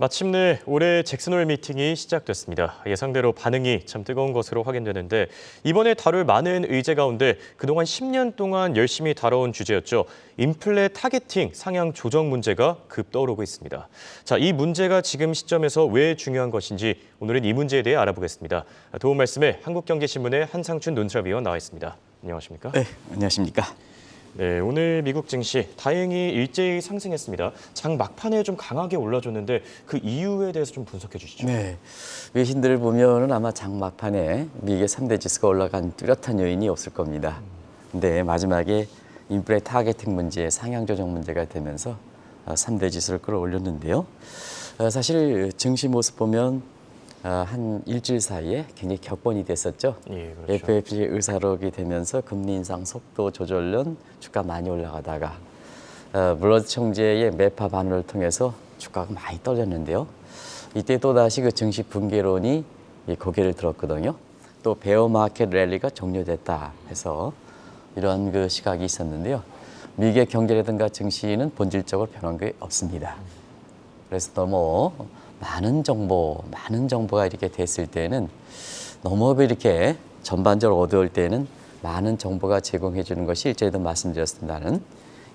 마침내 올해 잭슨홀 미팅이 시작됐습니다. 예상대로 반응이 참 뜨거운 것으로 확인되는데 이번에 다룰 많은 의제 가운데 그동안 10년 동안 열심히 다뤄온 주제였죠. 인플레 타겟팅 상향 조정 문제가 급 떠오르고 있습니다. 자, 이 문제가 지금 시점에서 왜 중요한 것인지 오늘은 이 문제에 대해 알아보겠습니다. 도움 말씀에 한국경제신문의 한상춘 논설위원 나와 있습니다. 안녕하십니까? 네, 안녕하십니까? 네, 오늘 미국 증시 다행히 일제히 상승했습니다. 장 막판에 좀 강하게 올라줬는데 그 이유에 대해서 좀 분석해 주시죠. 네, 외신들을 보면은 아마 장 막판에 미국의 3대 지수가 올라간 뚜렷한 요인이 없을 겁니다. 근데 마지막에 인플레 타겟팅 문제, 상향 조정 문제가 되면서 3대 지수를 끌어올렸는데요. 사실 증시 모습 보면 한 일주일 사이에 굉장히 격번이 됐었죠. 예, 그렇죠. FOMC 의사록이 되면서 금리 인상 속도 조절론 주가 많이 올라가다가 물러드 총재의 매파 반응을 통해서 주가가 많이 떨어졌는데요. 이때 또 다시 그 증시 붕괴론이 고개를 들었거든요. 또 베어 마켓 랠리가 종료됐다 해서 이런 그 시각이 있었는데요. 미국의 경제라든가 증시는 본질적으로 변한 게 없습니다. 그래서 너무 많은 정보가 이렇게 됐을 때는 너무 이렇게 전반적으로 어두울 때는 많은 정보가 제공해 주는 것이 일제에도 말씀드렸습니다는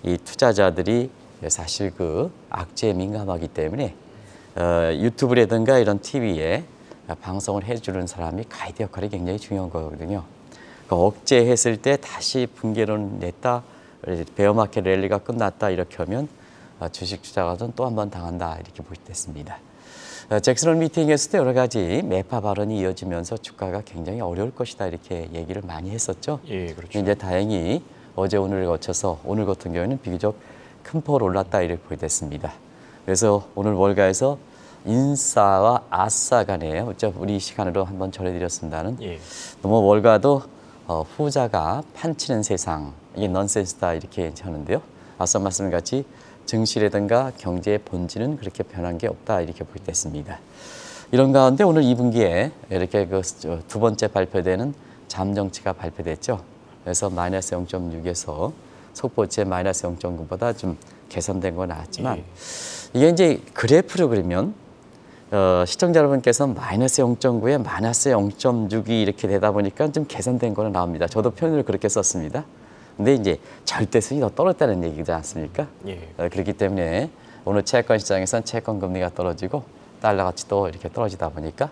이 투자자들이 사실 그 악재에 민감하기 때문에 유튜브라든가 이런 TV에 방송을 해주는 사람이 가이드 역할이 굉장히 중요한 거거든요. 그러니까 억제했을 때 다시 붕괴론 냈다, 베어마켓 랠리가 끝났다 이렇게 하면 주식 투자가는 또 한 번 당한다 이렇게 보시됐습니다. 잭슨홀 미팅에서도 여러 가지 매파 발언이 이어지면서 주가가 굉장히 어려울 것이다 이렇게 얘기를 많이 했었죠. 예, 그렇죠. 이제 다행히 어제 오늘을 거쳐서 오늘 같은 경우에는 비교적 큰 폭으로 올랐다 이렇게 보게 됐습니다. 그래서 오늘 월가에서 인싸와 아싸 간에 우리 시간으로 한번 전해드렸습니다는 예. 너무 월가도 후자가 판치는 세상 이게 넌센스다 이렇게 하는데요. 앞서 말씀같이 증시라든가 경제의 본질은 그렇게 변한 게 없다 이렇게 보게 됐습니다. 이런 가운데 오늘 2분기에 이렇게 그 두 번째 발표되는 잠정치가 발표됐죠. 그래서 마이너스 0.6에서 속보치의 마이너스 0.9보다 좀 개선된 건 나왔지만 이게 이제 그래프로 그리면 시청자 여러분께서 마이너스 0.9에 마이너스 0.6이 이렇게 되다 보니까 좀 개선된 거는 나옵니다. 저도 표현을 그렇게 썼습니다. 근데 이제 절대수준이 더 떨어졌다는 얘기지 않습니까? 예. 그렇기 때문에 오늘 채권 시장에서는 채권 금리가 떨어지고 달러 가치도 이렇게 떨어지다 보니까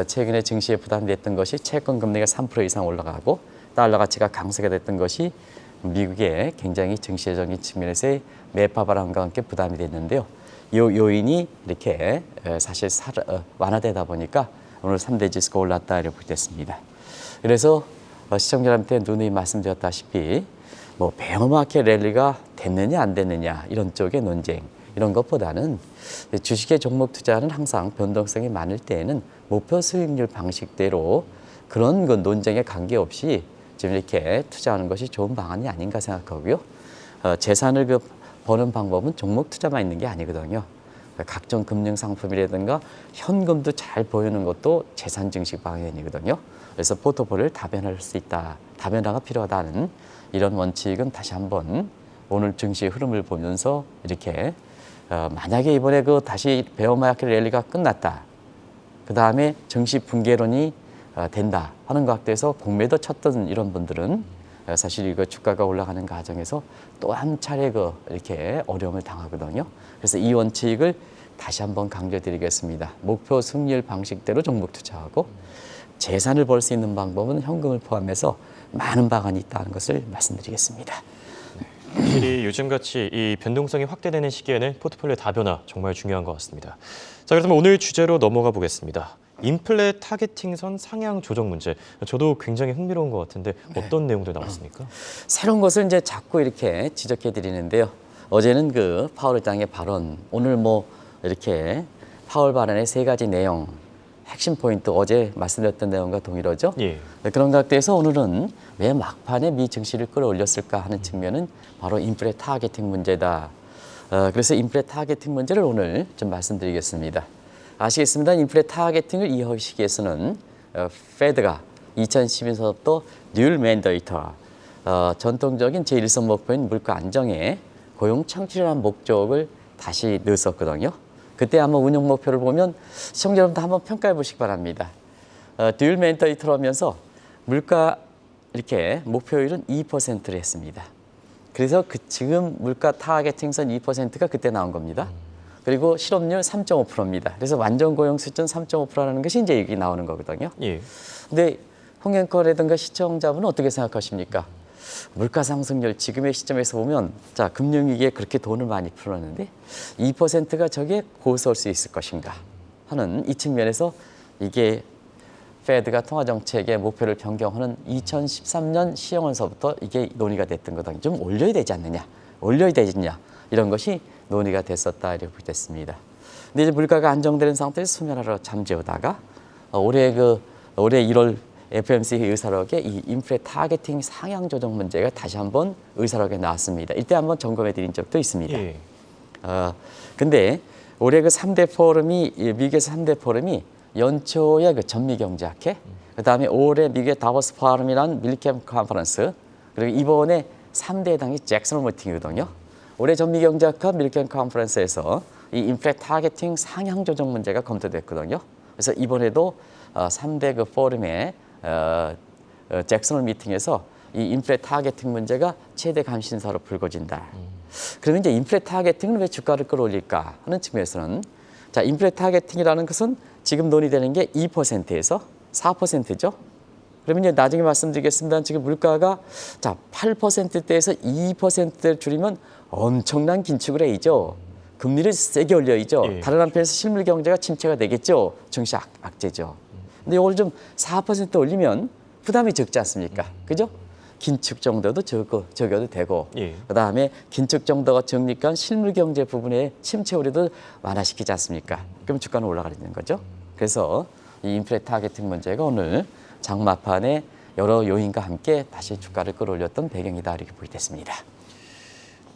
최근에 증시에 부담됐던 것이 채권 금리가 3% 이상 올라가고 달러 가치가 강세가 됐던 것이 미국의 굉장히 증시적인 측면에서의 매파 바람과 함께 부담이 됐는데요. 이 요인이 이렇게 사실 완화되다 보니까 오늘 3대 지수가 올랐다 이렇게 됐습니다. 그래서 시청자들한테 누누이 말씀드렸다시피 뭐 베어마켓 랠리가 됐느냐 안 됐느냐 이런 쪽의 논쟁 이런 것보다는 주식의 종목 투자는 항상 변동성이 많을 때에는 목표 수익률 방식대로 그런 그 논쟁에 관계없이 지금 이렇게 투자하는 것이 좋은 방안이 아닌가 생각하고요. 재산을 버는 방법은 종목 투자만 있는 게 아니거든요. 각종 금융 상품이라든가 현금도 잘 보이는 것도 재산 증식 방향이거든요. 그래서 포트폴리오를 다변화할 수 있다. 다변화가 필요하다는 이런 원칙은 다시 한번 오늘 증시 흐름을 보면서 이렇게 만약에 이번에 그 다시 베어마켓 랠리가 끝났다. 그 다음에 증시 붕괴론이 된다 하는 것 같아서 공매도 쳤던 이런 분들은 사실 이거 주가가 올라가는 과정에서 또 한 차례 이렇게 어려움을 당하거든요. 그래서 이 원칙을 다시 한번 강조드리겠습니다. 목표 승률 방식대로 종목 투자하고 재산을 벌 수 있는 방법은 현금을 포함해서 많은 방안이 있다는 것을 말씀드리겠습니다. 확실히 요즘같이 이 변동성이 확대되는 시기에는 포트폴리오 다변화 정말 중요한 것 같습니다. 자, 그렇다면 오늘 주제로 넘어가 보겠습니다. 인플레 타겟팅선 상향 조정 문제. 저도 굉장히 흥미로운 것 같은데 어떤 내용들 나왔습니까? 새로운 것을 이제 자꾸 이렇게 지적해 드리는데요. 어제는 그 파월 의장의 발언, 오늘 뭐 이렇게 파월 발언의 세 가지 내용, 핵심 포인트 어제 말씀드렸던 내용과 동일하죠. 예. 그런 각도에서 오늘은 왜 막판에 미 증시를 끌어올렸을까 하는 측면은 바로 인플레 타겟팅 문제다. 그래서 인플레 타겟팅 문제를 오늘 좀 말씀드리겠습니다. 아시겠습니다. 인플레 타겟팅을 이해하시기 위해서는 페드가 2012년부터 뉴 맨데이터 전통적인 제1선 목표인 물가 안정에 고용 창출이라는 목적을 다시 넣었었거든요. 그때 한번 운용 목표를 보면 시청자 여러분도 한번 평가해 보시기 바랍니다. 듀얼 멘터리터로 하면서 물가 이렇게 목표율은 2%를 했습니다. 그래서 지금 물가 타겟팅선 2%가 그때 나온 겁니다. 그리고 실업률 3.5%입니다. 그래서 완전 고용 수준 3.5%라는 것이 이제 여기 나오는 거거든요. 예. 근데 홍앵커라든가 시청자분은 어떻게 생각하십니까? 물가 상승률 지금의 시점에서 보면 자 금융위기에 그렇게 돈을 많이 풀었는데 2%가 저게 고서올 수 있을 것인가 하는 이 측면에서 이게 페드가 통화정책의 목표를 변경하는 2013년 시행원서부터 이게 논의가 됐던 거다. 좀 올려야 되지 않느냐, 올려야 되느냐 이런 것이 논의가 됐었다 이렇게 됐습니다. 근데 이제 물가가 안정되는 상태에서 수면하러 잠재우다가 올해 1월 FOMC 의사록에 이 인플레 타겟팅 상향 조정 문제가 다시 한번 의사록에 나왔습니다. 이때 한번 점검해 드린 적도 있습니다. 예. 근데 올해 그 3대 포럼이 미국에서 3대 포럼이 연초에 그 전미경제학회, 그다음에 올해 미국의 다보스 포럼이란 밀캠 컨퍼런스, 그리고 이번에 3대 당이 잭슨 미팅이거든요. 올해 전미경제학회 밀캠 컨퍼런스에서 이 인플레 타겟팅 상향 조정 문제가 검토됐거든요. 그래서 이번에도 3대 그 포럼의 잭슨 미팅에서 이 인플레 타겟팅 문제가 최대 관심사로 불거진다. 그러면 이제 인플레 타겟팅은 왜 주가를 끌어올릴까 하는 측면에서는 자, 인플레 타겟팅이라는 것은 지금 논의되는 게 2%에서 4%죠. 그러면 이제 나중에 말씀드리겠습니다. 지금 물가가 자, 8%대에서 2%를 줄이면 엄청난 긴축을 해야죠. 금리를 세게 올려야죠. 예. 다른 한편에서 실물 경제가 침체가 되겠죠. 증시 악재죠. 근데 이걸 좀 4% 올리면 부담이 적지 않습니까? 그죠? 긴축 정도도 적어도 되고 예. 그다음에 긴축 정도가 적으니까 실물 경제 부분에 침체 우려도 완화시키지 않습니까? 그럼 주가는 올라가는 거죠. 그래서 이 인플레 타겟팅 문제가 오늘 장마판에 여러 요인과 함께 다시 주가를 끌어올렸던 배경이다 이렇게 보겠습니다.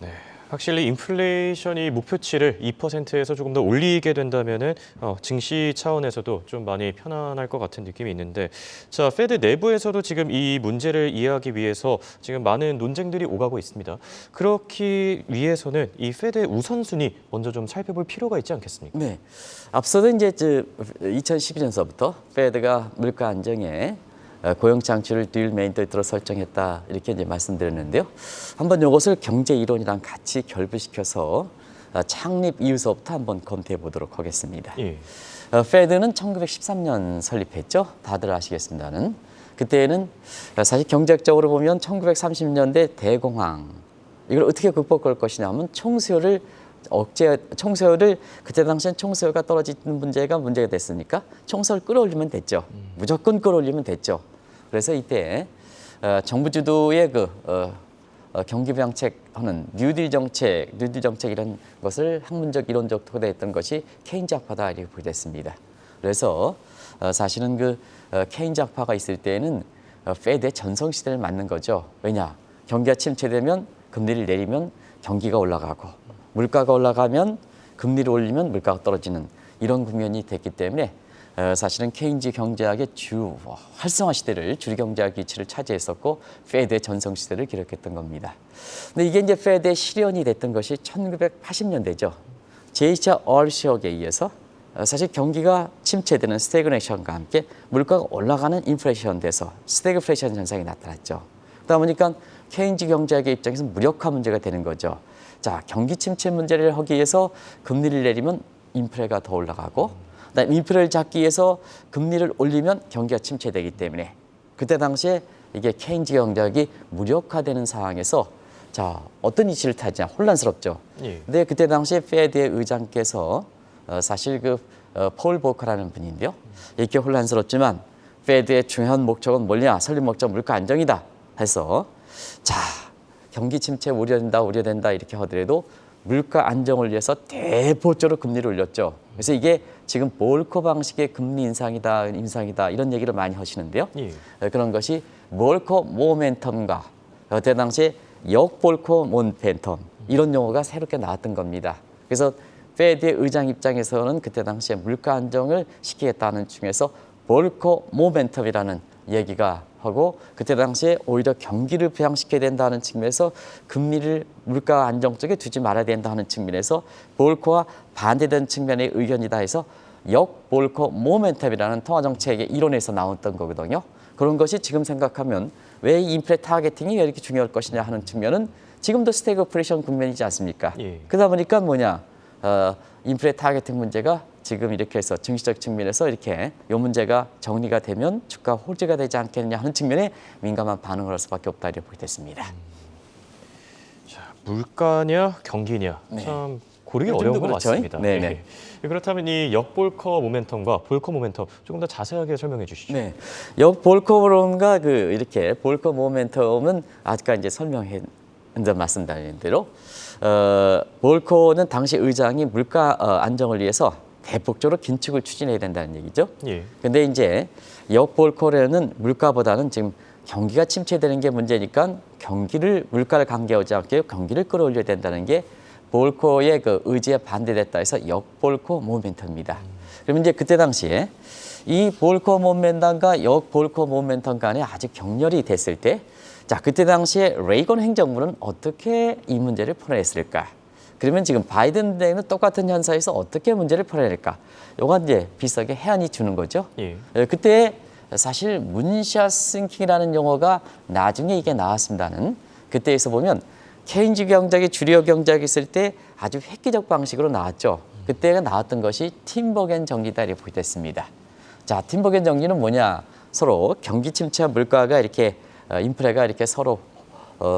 네. 확실히 인플레이션이 목표치를 2%에서 조금 더 올리게 된다면은 증시 차원에서도 좀 많이 편안할 것 같은 느낌이 있는데, 자, 페드 내부에서도 지금 이 문제를 이해하기 위해서 지금 많은 논쟁들이 오가고 있습니다. 그렇기 위해서는 이 페드의 우선순위 먼저 좀 살펴볼 필요가 있지 않겠습니까? 네, 앞서도 이제 2012년서부터 페드가 물가 안정에 고용 창출을 듀얼 멘터리터로 설정했다 이렇게 이제 말씀드렸는데요. 한번 이것을 경제 이론이랑 같이 결부시켜서 창립 이후서부터 한번 검토해 보도록 하겠습니다. 예. 페드는 1913년 설립했죠. 다들 아시겠습니다는. 그때는 사실 경제학적으로 보면 1930년대 대공황 이걸 어떻게 극복할 것이냐면 총수요를 그때 당시엔 총수요가 떨어지는 문제가 됐으니까 총수요를 끌어올리면 됐죠. 무조건 끌어올리면 됐죠. 그래서 이때 정부 주도의 경기 부양책하는 뉴딜 정책 이런 것을 학문적 이론적 토대했던 것이 케인즈학파다 이렇게 보게 됐습니다. 그래서 사실은 케인즈학파가 있을 때에는 페드의 전성 시대를 맞는 거죠. 왜냐? 경기가 침체되면 금리를 내리면 경기가 올라가고 물가가 올라가면 금리를 올리면 물가가 떨어지는 이런 국면이 됐기 때문에 사실은 케인즈 경제학의 활성화 시대를 주류경제학 위치를 차지했었고 페드의 전성 시대를 기록했던 겁니다. 근데 이게 이제 페드의 실현이 됐던 것이 1980년대죠. 제이차 얼시역에 의해서 사실 경기가 침체되는 스태그네이션과 함께 물가가 올라가는 인플레이션 돼서 스태그플레이션 현상이 나타났죠. 그러다 보니까 케인즈 경제학의 입장에서 무력화 문제가 되는 거죠. 자, 경기 침체 문제를 하기 위해서 금리를 내리면 인플레가 더 올라가고 그다음에 인플레를 잡기 위해서 금리를 올리면 경기가 침체되기 때문에 그때 당시에 이게 케인즈 경제학이 무력화되는 상황에서 자, 어떤 이치를 타지냐 혼란스럽죠. 예. 근데 그때 당시에 페드의 의장께서 사실 폴 보커라는 분인데요. 이렇게 혼란스럽지만 페드의 중요한 목적은 뭐냐? 설립 목적 물가 안정이다 해서 자, 경기 침체 우려된다 이렇게 하더라도 물가 안정을 위해서 대폭적으로 금리를 올렸죠. 그래서 이게 지금 볼커 방식의 금리 인상이다 이런 얘기를 많이 하시는데요. 예. 그런 것이 볼커 모멘텀과 그때 당시에 역볼커 모멘텀 이런 용어가 새롭게 나왔던 겁니다. 그래서 페드의 의장 입장에서는 그때 당시에 물가 안정을 시키겠다는 중에서 볼커 모멘텀이라는 얘기가 하고 그때 당시에 오히려 경기를 부양시켜야 된다는 측면에서 금리를 물가 안정 쪽에 두지 말아야 된다는 측면에서 볼커와 반대되는 측면의 의견이다 해서 역볼커 모멘텀이라는 통화정책의 이론에서 나왔던 거거든요. 그런 것이 지금 생각하면 왜 인플레 타겟팅이 왜 이렇게 중요할 것이냐 하는 측면은 지금도 스태그플레이션 국면이지 않습니까? 예. 그러다 보니까 뭐냐 인플레 타겟팅 문제가 지금 이렇게 해서 증시적 측면에서 이렇게 이 문제가 정리가 되면 주가 호재가 되지 않겠느냐 하는 측면에 민감한 반응을 할 수밖에 없다 이렇게 보게 됐습니다. 자, 물가냐 경기냐 네. 참 고르기 요즘도 어려운 것 그렇죠. 같습니다. 네네. 예. 그렇다면 이 역볼커 모멘텀과 볼커 모멘텀 조금 더 자세하게 설명해 주시죠. 네, 볼커론과 이렇게 볼커 모멘텀은 아까 이제 설명해 먼저 말씀드린 대로 볼커는 당시 의장이 물가 안정을 위해서 대폭적으로 긴축을 추진해야 된다는 얘기죠. 예. 근데 이제 역볼커는 물가보다는 지금 경기가 침체되는 게 문제니까 물가를 강개하지 않게 경기를 끌어올려야 된다는 게 볼커의 그 의지에 반대됐다 해서 역볼커 모멘텀입니다. 그러면 이제 그때 당시에 이 볼커 모멘텀과 역볼커 모멘텀 간에 아직 격렬이 됐을 때, 자 그때 당시에 레이건 행정부는 어떻게 이 문제를 풀어냈을까? 그러면 지금 바이든 대행은 똑같은 현상에서 어떻게 문제를 풀어낼까? 요건 이제 비슷하게 해안이 주는 거죠. 예. 그때 사실 문샷 싱킹이라는 용어가 나중에 이게 나왔습니다는 그때에서 보면 케인즈 경제학이 주력 경제학이 있을 때 아주 획기적 방식으로 나왔죠. 그때가 나왔던 것이 팀버겐 정리다 이렇게 보게 됐습니다. 자, 팀버겐 정리는 뭐냐? 서로 경기 침체와 물가가 이렇게 인플레가 이렇게 서로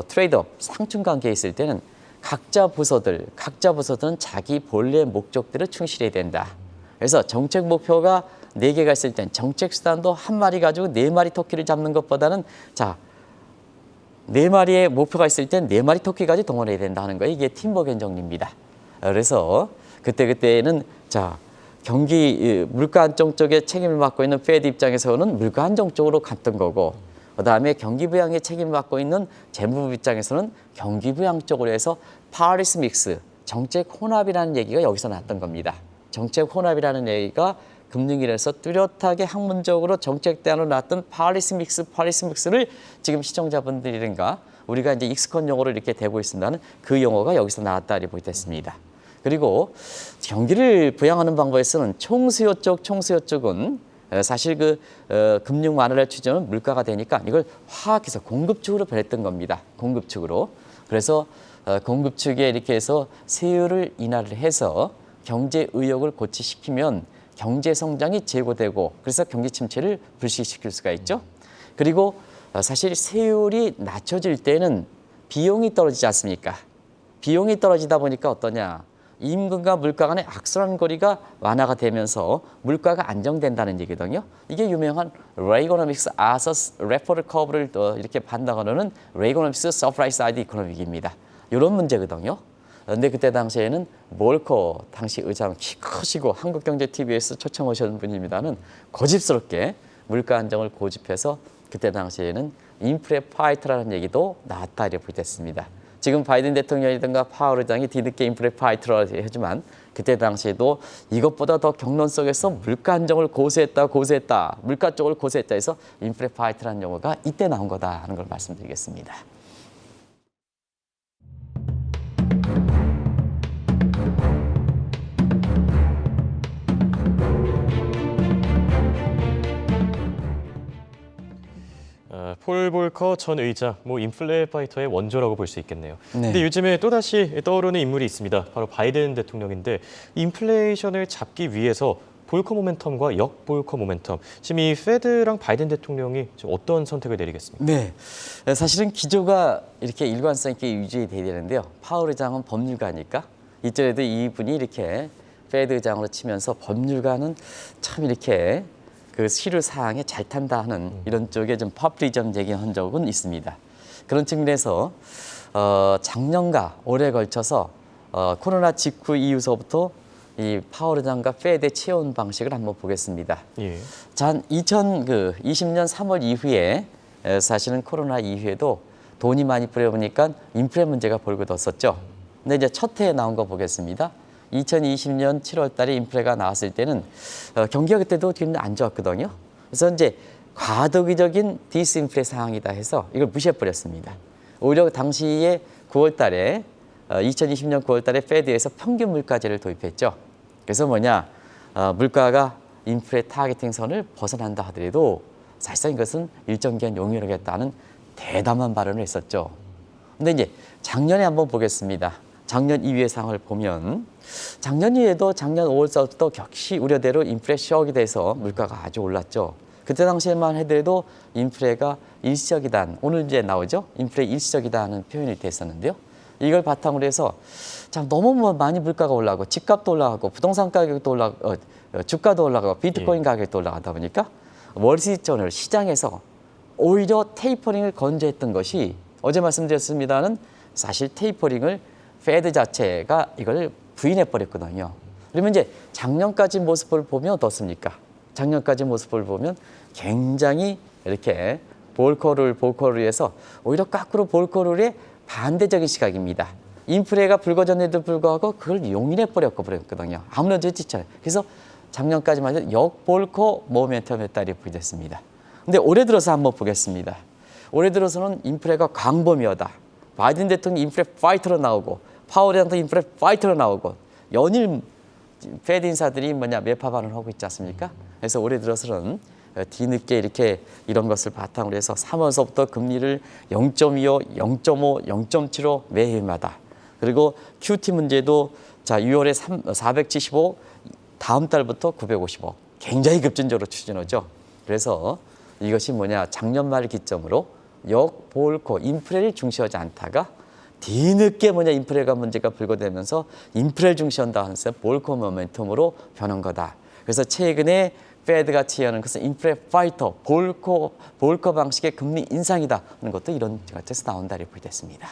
트레이드업 상충 관계에 있을 때는 각자 부서들은 자기 본래 목적들을 충실해야 된다. 그래서 정책 목표가 4개가 있을 땐 정책 수단도 한 마리 가지고 4마리 토끼를 잡는 것보다는 자 4마리의 목표가 있을 땐 4마리 토끼까지 동원해야 된다는 거예요. 이게 팀버겐 정리입니다. 그래서 그때는 자 경기 물가 안정 쪽에 책임을 맡고 있는 페드 입장에서는 물가 안정 쪽으로 갔던 거고 그다음에 경기 부양에 책임을 맡고 있는 재무부 입장에서는 경기 부양 쪽으로 해서 파리스 믹스 정책 혼합이라는 얘기가 여기서 나왔던 겁니다. 정책 혼합이라는 얘기가 금융위에서 뚜렷하게 학문적으로 정책 대안으로 나왔던 파리스 믹스를 지금 시청자분들이든가 우리가 이제 익숙한 용어로 이렇게 대고 있습니다는 그 용어가 여기서 나왔다 이렇게 보게 됐습니다. 그리고 경기를 부양하는 방법에서는 총수요 쪽은 사실 금융 완화를 추진하는 물가가 되니까 이걸 화학해서 공급 측으로 변했던 겁니다. 공급 측으로. 그래서 공급 측에 이렇게 해서 세율을 인하를 해서 경제 의욕을 고취시키면 경제 성장이 제고되고 그래서 경기 침체를 불식시킬 수가 있죠. 그리고 사실 세율이 낮춰질 때는 비용이 떨어지지 않습니까? 비용이 떨어지다 보니까 어떠냐? 임금과 물가 간의 악순환 거리가 완화가 되면서 물가가 안정된다는 얘기거든요. 이게 유명한 레이거노믹스 아서스 레퍼럴 커브를 이렇게 반다고는 레이거노믹스 서프라이즈 사이드 이코노믹입니다. 이런 문제거든요. 근데 그때 당시에는 볼커 당시 의장 키 크시고 한국경제TV에서 초청하셨던 분입니다는 고집스럽게 물가 안정을 고집해서 그때 당시에는 인플레 파이트라는 얘기도 나왔다 이렇게 됐습니다. 지금 바이든 대통령이든가 파월 의장이 뒤늦게 인플레 파이트라고 하지만 그때 당시에도 이것보다 더 경론 속에서 물가 안정을 고수했다. 물가 쪽을 고수했다 해서 인플레 파이트라는 용어가 이때 나온 거다 하는 걸 말씀드리겠습니다. 폴 볼커 전 의장, 인플레 파이터의 원조라고 볼 수 있겠네요. 네. 근데 요즘에 또다시 떠오르는 인물이 있습니다. 바로 바이든 대통령인데 인플레이션을 잡기 위해서 볼커 모멘텀과 역볼커 모멘텀. 지금 이 페드랑 바이든 대통령이 지금 어떤 선택을 내리겠습니까? 네, 사실은 기조가 이렇게 일관성 있게 유지돼야 되는데요. 파월 의장은 법률가니까 이전에도 이분이 이렇게 페드 의장으로 치면서 법률가는 참 이렇게 그 시류 사항에 잘 탄다 하는 이런 쪽에 좀 퍼플리즘 얘기한 적은 있습니다. 그런 측면에서 작년과 올해 걸쳐서 코로나 직후 이후서부터 이 파월 의장과 페드의 채용 방식을 한번 보겠습니다. 예. 자, 2020년 3월 이후에 사실은 코로나 이후에도 돈이 많이 풀려보니까 인플레 문제가 벌거졌었죠. 근데 이제 첫 해에 나온 거 보겠습니다. 2020년 7월 달에 인플레가 나왔을 때는 경기가 그때도 뒤는 안 좋았거든요. 그래서 이제 과도기적인 디스인플레 상황이다 해서 이걸 무시해버렸습니다. 오히려 당시에 9월 달에 2020년 9월 달에 페드에서 평균 물가제를 도입했죠. 그래서 뭐냐, 물가가 인플레 타겟팅 선을 벗어난다 하더라도 사실상 이것은 일정 기간 용인하겠다는 대담한 발언을 했었죠. 근데 이제 작년에 한번 보겠습니다. 작년 2위의 상황을 보면 작년 2위에도 작년 5월서부터 격시 우려대로 인플레 쇼크에 대해서 물가가 아주 올랐죠. 그때 당시에만 해도 인플레가 일시적이다. 오늘 이제 나오죠. 인플레 일시적이다 하는 표현이 됐었는데요. 이걸 바탕으로 해서 참 너무 많이 물가가 올라가고 집값도 올라가고 부동산 가격도 올라가고 주가도 올라가고 비트코인 가격도 올라가다 보니까 월스트리트저널 시장에서 오히려 테이퍼링을 건조했던 것이 어제 말씀드렸습니다는 사실 테이퍼링을 페드 자체가 이걸 부인해 버렸거든요. 그러면 이제 작년까지 모습을 보면 어떻습니까? 작년까지 모습을 보면 굉장히 이렇게 볼커를 해서 오히려 거꾸로 볼커룰의 반대적인 시각입니다. 인플레가 불거졌는데도 불구하고 그걸 용인해 버렸거든요. 아무런 짓처럼. 그래서 작년까지만 해도 역볼커 모멘텀에 따라 부여됐습니다. 근데 올해 들어서 한번 보겠습니다. 올해 들어서는 인플레가 광범위하다. 바이든 대통령이 인플레 파이터로 나오고 파월 대통령도 인플레 파이터로 나오고 연일 페드 인사들이 매파 발언을 하고 있지 않습니까? 그래서 올해 들어서는 뒤늦게 이렇게 이런 것을 바탕으로 해서 3월서부터 금리를 0.25, 0.5, 0.75 매해마다 그리고 QT 문제도 자 6월에 475, 다음 달부터 955 굉장히 급진적으로 추진하죠. 그래서 이것이 뭐냐 작년 말 기점으로 역볼코 인플레를 중시하지 않다가 뒤늦게 인플레가 문제가 불거되면서 인플레를 중시한다 하면서 볼코 모멘텀으로 변한 거다. 그래서 최근에 페드가 취하는 것은 인플레 파이터, 볼코 방식의 금리 인상이다 하는 것도 이런 것에서 나온다 이렇게 됐습니다.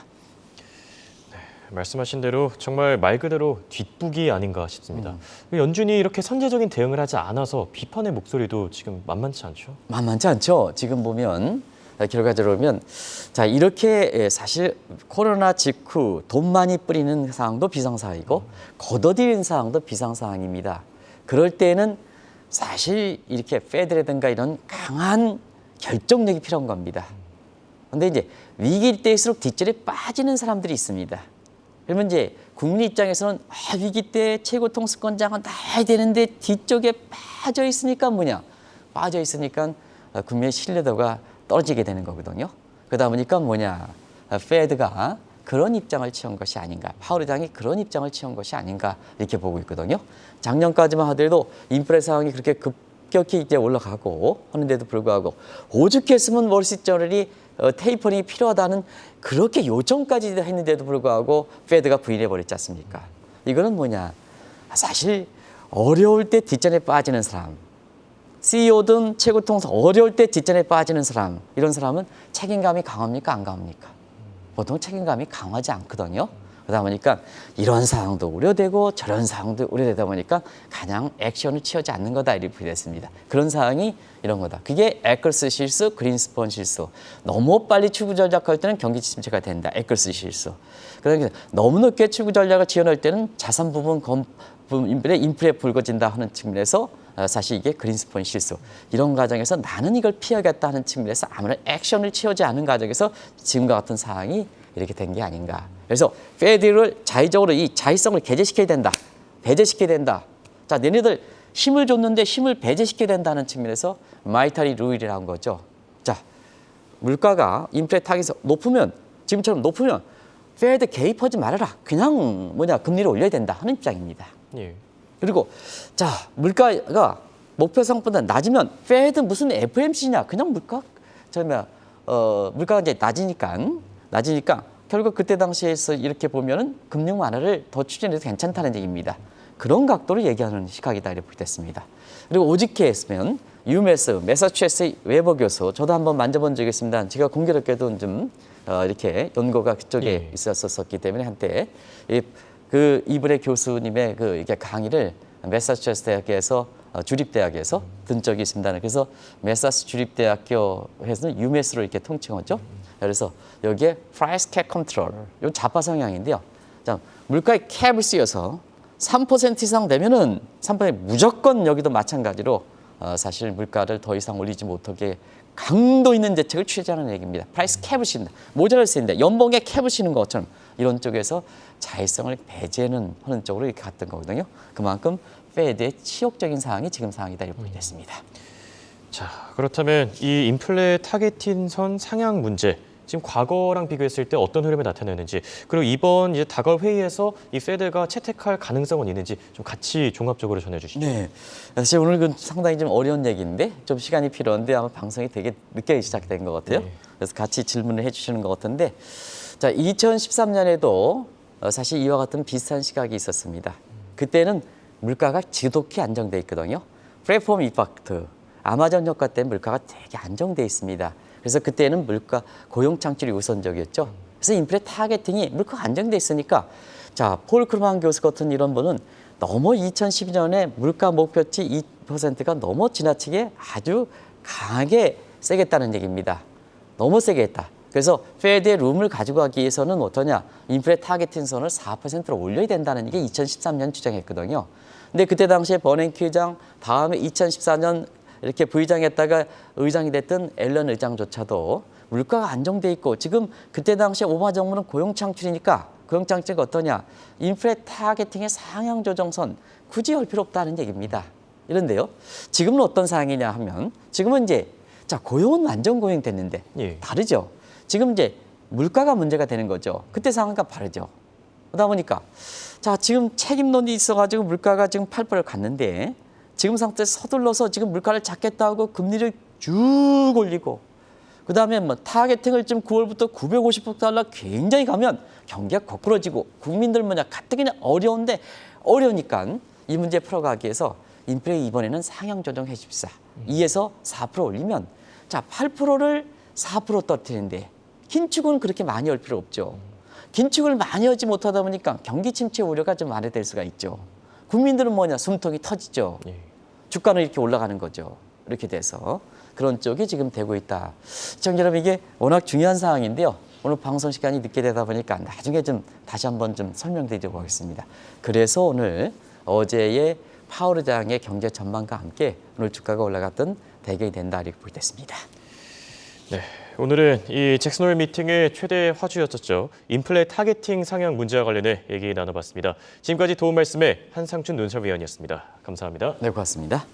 네, 말씀하신 대로 정말 말 그대로 뒷북이 아닌가 싶습니다. 연준이 이렇게 선제적인 대응을 하지 않아서 비판의 목소리도 지금 만만치 않죠? 만만치 않죠. 지금 보면 결과적으로 보면 자 이렇게 사실 코로나 직후 돈 많이 뿌리는 상황도 비상상황이고 걷어들이는 상황도 비상상황입니다. 그럴 때는 사실 이렇게 페드라든가 이런 강한 결정력이 필요한 겁니다. 그런데 이제 위기일 때일수록 뒷줄에 빠지는 사람들이 있습니다. 그러면 이제 국민 입장에서는 위기 때 최고 통수권자가 나야 되는데 뒤쪽에 빠져 있으니까 빠져 있으니까 국민의 신뢰도가 떨어지게 되는 거거든요. 그러다 보니까 페드가 그런 입장을 취한 것이 아닌가, 파월 의장이 그런 입장을 취한 것이 아닌가 이렇게 보고 있거든요. 작년까지만 하더라도 인플레 상황이 그렇게 급격히 이제 올라가고 하는데도 불구하고 오죽했으면 월스트리트저널이 테이퍼링이 필요하다는 그렇게 요청까지 했는데도 불구하고 페드가 부인해 버렸지 않습니까? 이거는 사실 어려울 때 뒷전에 빠지는 사람, CEO든 최고 통수 어려울 때 뒷전에 빠지는 사람, 이런 사람은 책임감이 강합니까 안 강합니까? 보통 책임감이 강하지 않거든요. 그러다 보니까 이런 상황도 우려되고 저런 상황도 우려되다 보니까 가장 액션을 취하지 않는 거다 이렇게 됐습니다. 그런 상황이 이런 거다. 그게 에클스 실수, 그린스펀 실수. 너무 빨리 출구 전략할 때는 경기 침체가 된다. 에클스 실수. 그러니까 너무 늦게 출구 전략을 지원할 때는 자산 부분 인플레 불거진다 하는 측면에서 사실 이게 그린스펀 실수. 이런 과정에서 나는 이걸 피하겠다 하는 측면에서 아무런 액션을 취하지 않은 과정에서 지금과 같은 상황이 이렇게 된 게 아닌가. 그래서 페드를 자의적으로 이 자의성을 배제시켜야 된다. 자, 너네들 힘을 줬는데 힘을 배제시켜야 된다는 측면에서 마이타리 루일이라는 거죠. 자, 물가가 인플레 타깃에서 높으면 지금처럼 높으면 페드 개입하지 말아라. 그냥 금리를 올려야 된다 하는 입장입니다. 예. 그리고 자 물가가 목표 상품보다 낮으면 페드 무슨 FMC냐 그냥 물가가 이제 낮으니까 결국 그때 당시에서 이렇게 보면은 금융 완화를 더 추진해도 괜찮다는 얘기입니다. 그런 각도로 얘기하는 시각이다 이렇게 됐습니다. 그리고 오직해 했으면 매사추세츠 웨버 교수 저도 한번 만져본 적이 있습니다. 제가 공교롭게도 좀 이렇게 연고가 그쪽에 있었었기 때문에 한때 이분의 교수님의 이게 강의를 매사추세츠 대학에서 주립대학에서 든 적이 있습니다. 그래서 매사추세츠 주립대학교에서는 UMass로 이렇게 통칭하죠. 그래서 여기에 price cap control, 이 좌파 성향인데요. 자, 물가의 캡을 씌워서 3% 이상 되면은 3% 무조건 여기도 마찬가지로 사실 물가를 더 이상 올리지 못하게 강도 있는 대책을 취하자는 얘기입니다. 프라이스 캡을 씌운다. 모자를 쓰는데 연봉에 캡을 씌는 것처럼 이런 쪽에서 자율성을 배제는 하는 쪽으로 이렇게 갔던 거거든요. 그만큼 페드의 치욕적인 사항이 지금 상황이다 이렇게 보겠습니다. 자, 그렇다면 이 인플레 타겟팅선 상향 문제 지금 과거랑 비교했을 때 어떤 흐름이 나타내는지, 그리고 이번 이제 다가올 회의에서 이 페드가 채택할 가능성은 있는지 좀 같이 종합적으로 전해주시죠. 네, 사실 오늘 그 상당히 좀 어려운 얘기인데 좀 시간이 필요한데 아마 방송이 되게 늦게 시작된 것 같아요. 네. 그래서 같이 질문을 해주시는 것 같은데, 자 2013년에도 사실 이와 같은 비슷한 시각이 있었습니다. 그때는 물가가 지독히 안정돼 있거든요. 플랫폼 임팩트, 아마존 효과 때문에 물가가 되게 안정돼 있습니다. 그래서 그때는 물가 고용 창출이 우선적이었죠. 그래서 인플레 타겟팅이 물가가 안정돼 있으니까 자 폴 크루만 교수 같은 이런 분은 너무 2012년에 물가 목표치 2%가 너무 지나치게 아주 강하게 세겠다는 얘기입니다. 너무 세게 했다. 그래서 페드의 룸을 가지고 가기 위해서는 어떠냐? 인플레 타겟팅 선을 4%로 올려야 된다는 게 2013년 주장했거든요. 근데 그때 당시에 버냉키 의장, 다음에 2014년 이렇게 부의장했다가 의장이 됐던 앨런 의장조차도 물가가 안정돼 있고 지금 그때 당시에 오바마 정부는 고용 창출이니까 고용 창출이 어떠냐? 인플레 타겟팅의 상향 조정선 굳이 할 필요 없다는 얘기입니다. 이런데요. 지금은 어떤 상황이냐 하면 지금은 이제 자 고용은 안정 고용 됐는데 예. 다르죠. 지금 이제 물가가 문제가 되는 거죠. 그때 상황과 다르죠. 그러다 보니까 자 지금 책임론이 있어가지고 물가가 지금 8%를 갔는데 지금 상태에서 서둘러서 지금 물가를 잡겠다 하고 금리를 쭉 올리고 그다음에 뭐 타겟팅을 지금 9월부터 $950 굉장히 가면 경기가 거꾸러지고 국민들 뭐냐 가뜩이나 어려운데 어려우니까 이 문제 풀어가기 위해서 인플레 이번에는 상향 조정해 줍시다. 2에서 4% 올리면 자 8%를 4% 떨어뜨리는데 긴축은 그렇게 많이 할 필요 없죠. 긴축을 많이 하지 못하다 보니까 경기 침체 우려가 좀 많이 될 수가 있죠. 국민들은 뭐냐 숨통이 터지죠. 예. 주가는 이렇게 올라가는 거죠. 이렇게 돼서 그런 쪽이 지금 되고 있다. 시청자 여러분 이게 워낙 중요한 사항인데요. 오늘 방송 시간이 늦게 되다 보니까 나중에 좀 다시 한번 좀 설명드리려고 하겠습니다. 그래서 오늘 어제의 파월 의장의 경제 전망과 함께 오늘 주가가 올라갔던 배경이 된다 이렇게 보겠습니다. 네, 오늘은 이 잭슨 홀 미팅의 최대 화두였었죠. 인플레 타겟팅 상향 문제와 관련해 얘기 나눠봤습니다. 지금까지 도움 말씀에 한상춘 논설위원이었습니다. 감사합니다. 네, 고맙습니다.